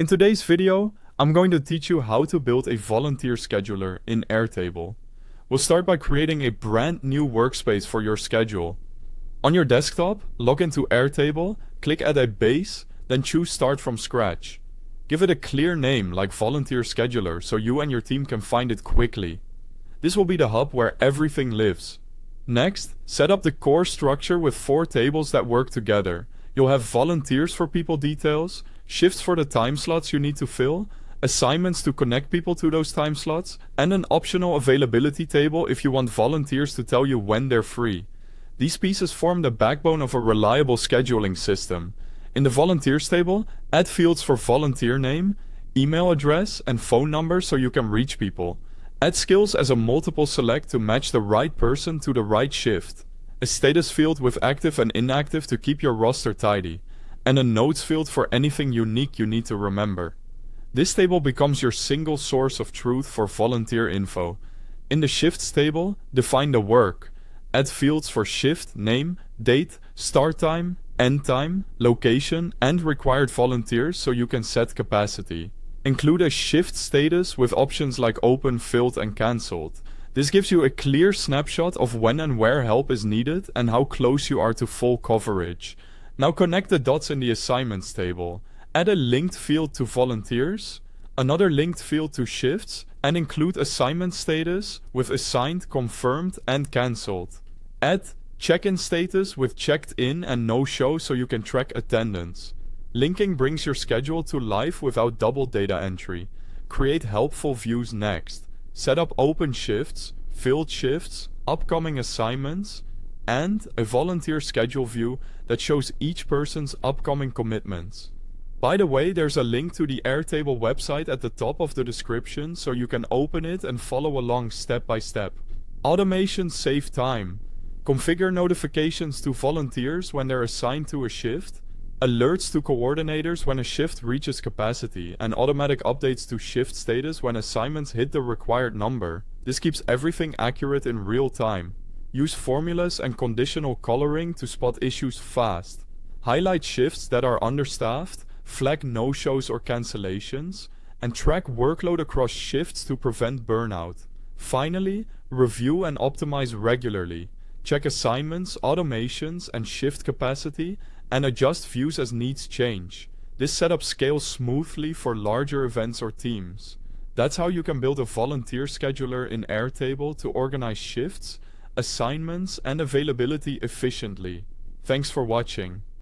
In today's video, I'm going to teach you how to build a volunteer scheduler in Airtable. We'll start by creating a brand new workspace for your schedule. On your desktop, log into Airtable, click Add a Base, then choose Start from Scratch. Give it a clear name like Volunteer Scheduler so you and your team can find it quickly. This will be the hub where everything lives. Next, set up the core structure with 4 tables that work together. You'll have volunteers for people details, shifts for the time slots you need to fill, assignments to connect people to those time slots, and an optional availability table if you want volunteers to tell you when they're free. These pieces form the backbone of a reliable scheduling system. In the volunteers table, add fields for volunteer name, email address, and phone number so you can reach people. Add skills as a multiple select to match the right person to the right shift. A status field with active and inactive to keep your roster tidy. And a notes field for anything unique you need to remember. This table becomes your single source of truth for volunteer info. In the shifts table, define the work. Add fields for shift, name, date, start time, end time, location, and required volunteers so you can set capacity. Include a shift status with options like open, filled, and cancelled. This gives you a clear snapshot of when and where help is needed and how close you are to full coverage. Now connect the dots in the assignments table. Add a linked field to volunteers, another linked field to shifts, and include assignment status with assigned, confirmed, and cancelled. Add check-in status with checked in and no-show so you can track attendance. Linking brings your schedule to life without double data entry. Create helpful views next. Set up open shifts, filled shifts, upcoming assignments, and a volunteer schedule view that shows each person's upcoming commitments. By the way, there's a link to the Airtable website at the top of the description so you can open it and follow along step by step. Automations save time. Configure notifications to volunteers when they're assigned to a shift, alerts to coordinators when a shift reaches capacity, and automatic updates to shift status when assignments hit the required number. This keeps everything accurate in real time. Use formulas and conditional coloring to spot issues fast. Highlight shifts that are understaffed, flag no-shows or cancellations, and track workload across shifts to prevent burnout. Finally, review and optimize regularly. Check assignments, automations, and shift capacity, and adjust views as needs change. This setup scales smoothly for larger events or teams. That's how you can build a volunteer scheduler in Airtable to organize shifts, assignments, and availability efficiently. Thanks for watching.